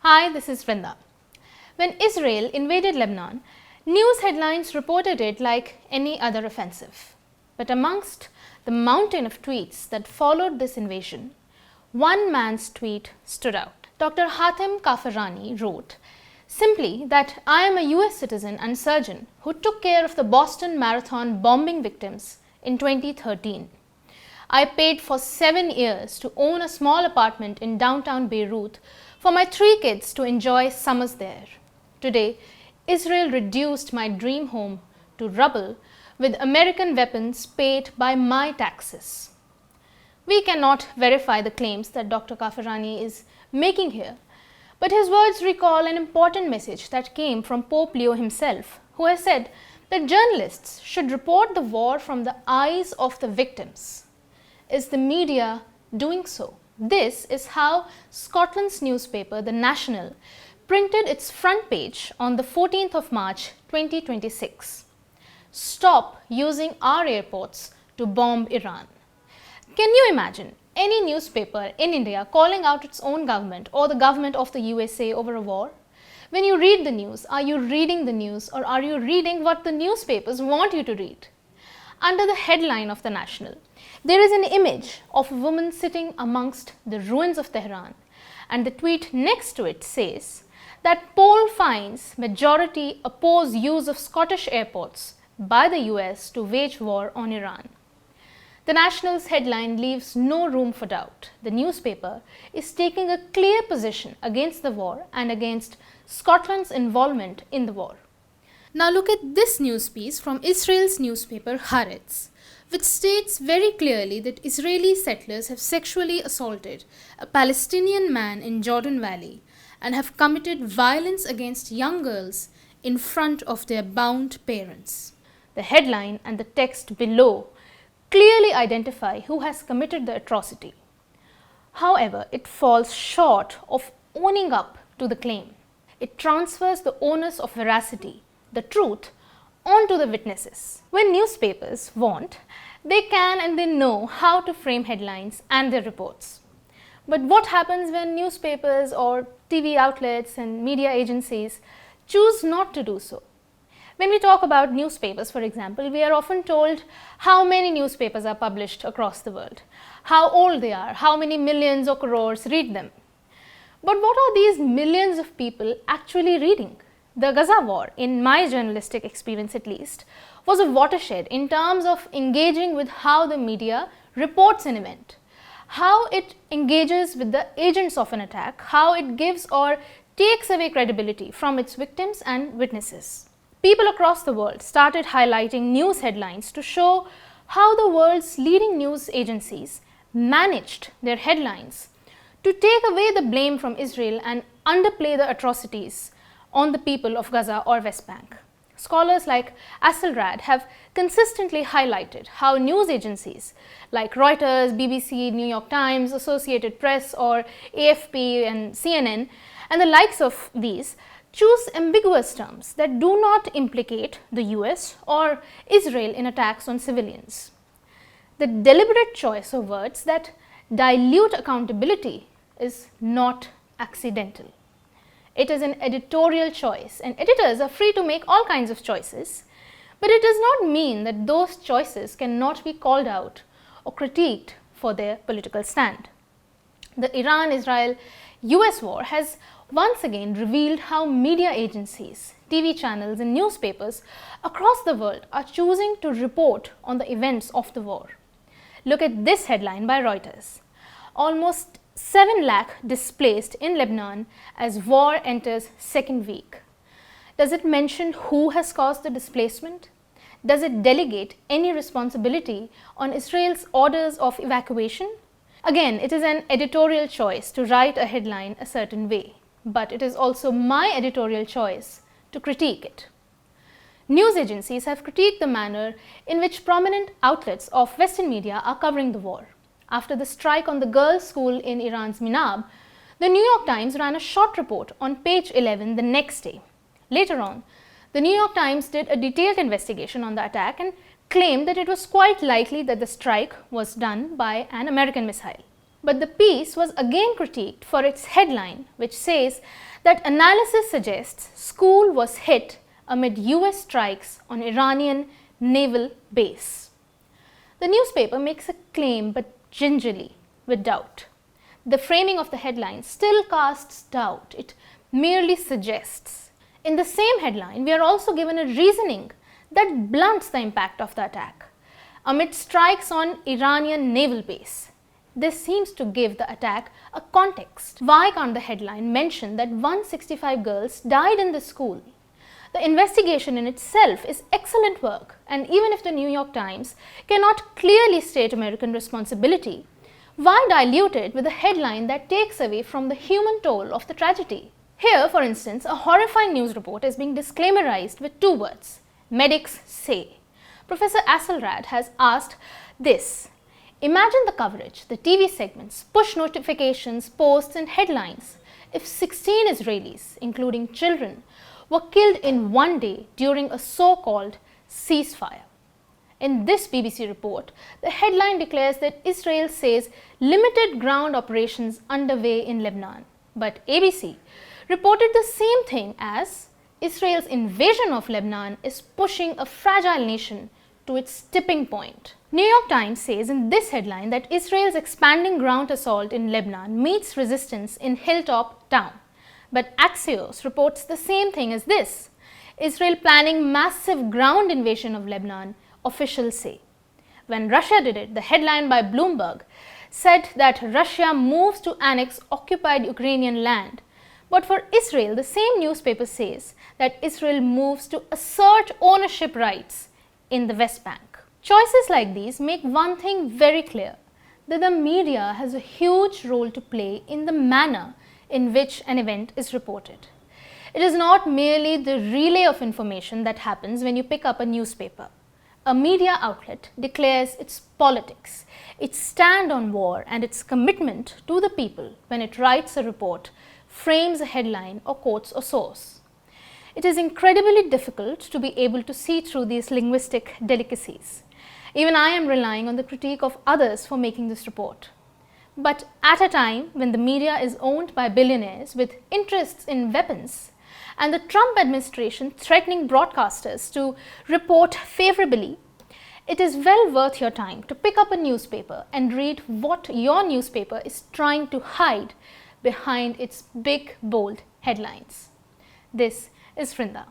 Hi, this is Vrinda. When Israel invaded Lebanon, news headlines reported it like any other offensive. But amongst the mountain of tweets that followed this invasion, one man's tweet stood out. Dr. Hatem Kafarani wrote simply that I am a US citizen and surgeon who took care of the Boston Marathon bombing victims in 2013. I paid for 7 years to own a small apartment in downtown Beirut for my 3 kids to enjoy summers there. Today, Israel reduced my dream home to rubble with American weapons paid by my taxes. We cannot verify the claims that Dr. Kafarani is making here, but his words recall an important message that came from Pope Leo himself, who has said that journalists should report the war from the eyes of the victims. Is the media doing so? This is how Scotland's newspaper, The National, printed its front page on the 14th of March 2026. Stop using our airports to bomb Iran. Can you imagine any newspaper in India calling out its own government or the government of the USA over a war? When you read the news, are you reading the news or are you reading what the newspapers want you to read? Under the headline of The National, there is an image of a woman sitting amongst the ruins of Tehran, and the tweet next to it says that poll finds majority oppose use of Scottish airports by the US to wage war on Iran. The National's headline leaves no room for doubt. The newspaper is taking a clear position against the war and against Scotland's involvement in the war. Now look at this news piece from Israel's newspaper Haaretz, which states very clearly that Israeli settlers have sexually assaulted a Palestinian man in Jordan Valley and have committed violence against young girls in front of their bound parents. The headline and the text below clearly identify who has committed the atrocity. However, it falls short of owning up to the claim. It transfers the onus of veracity, the truth, onto the witnesses. When newspapers want, they can and they know how to frame headlines and their reports. But what happens when newspapers or TV outlets and media agencies choose not to do so? When we talk about newspapers, for example, we are often told how many newspapers are published across the world, how old they are, how many millions or crores read them. But what are these millions of people actually reading? The Gaza war, in my journalistic experience at least, was a watershed in terms of engaging with how the media reports an event, how it engages with the agents of an attack, how it gives or takes away credibility from its victims and witnesses. People across the world started highlighting news headlines to show how the world's leading news agencies managed their headlines to take away the blame from Israel and underplay the atrocities on the people of Gaza or West Bank. Scholars like Axelrad have consistently highlighted how news agencies like Reuters, BBC, New York Times, Associated Press or AFP and CNN and the likes of these choose ambiguous terms that do not implicate the US or Israel in attacks on civilians. The deliberate choice of words that dilute accountability is not accidental. It is an editorial choice, and editors are free to make all kinds of choices, but it does not mean that those choices cannot be called out or critiqued for their political stand. The Iran-Israel-US war has once again revealed how media agencies, TV channels and newspapers across the world are choosing to report on the events of the war. Look at this headline by Reuters. Almost 7 lakh displaced in Lebanon as war enters second week. Does it mention who has caused the displacement? Does it delegate any responsibility on Israel's orders of evacuation? Again, it is an editorial choice to write a headline a certain way, but it is also my editorial choice to critique it. News agencies have critiqued the manner in which prominent outlets of Western media are covering the war. After the strike on the girls' school in Iran's Minab, the New York Times ran a short report on page 11 the next day. Later on, the New York Times did a detailed investigation on the attack and claimed that it was quite likely that the strike was done by an American missile. But the piece was again critiqued for its headline, which says that analysis suggests school was hit amid US strikes on Iranian naval base. The newspaper makes a claim, but gingerly, with doubt. The framing of the headline still casts doubt. It merely suggests. In the same headline, we are also given a reasoning that blunts the impact of the attack. Amid strikes on Iranian naval base. This seems to give the attack a context. Why can't the headline mention that 165 girls died in the school? The investigation in itself is excellent work, and even if the New York Times cannot clearly state American responsibility, why dilute it with a headline that takes away from the human toll of the tragedy? Here, for instance, a horrifying news report is being disclaimerized with 2 words, medics say. Professor Axelrad has asked this. Imagine the coverage, the TV segments, push notifications, posts and headlines if 16 Israelis, including children, were killed in one day during a so-called ceasefire. In this BBC report, the headline declares that Israel says limited ground operations underway in Lebanon. But ABC reported the same thing as Israel's invasion of Lebanon is pushing a fragile nation to its tipping point. New York Times says in this headline that Israel's expanding ground assault in Lebanon meets resistance in Hilltop town. But Axios reports the same thing as this. Israel planning massive ground invasion of Lebanon, officials say. When Russia did it, the headline by Bloomberg said that Russia moves to annex occupied Ukrainian land. But for Israel, the same newspaper says that Israel moves to assert ownership rights in the West Bank. Choices like these make one thing very clear, that the media has a huge role to play in the manner in which an event is reported. It is not merely the relay of information that happens when you pick up a newspaper. A media outlet declares its politics, its stand on war and its commitment to the people when it writes a report, frames a headline or quotes a source. It is incredibly difficult to be able to see through these linguistic delicacies. Even I am relying on the critique of others for making this report. But at a time when the media is owned by billionaires with interests in weapons, and the Trump administration threatening broadcasters to report favorably, it is well worth your time to pick up a newspaper and read what your newspaper is trying to hide behind its big, bold headlines. This is Vrinda.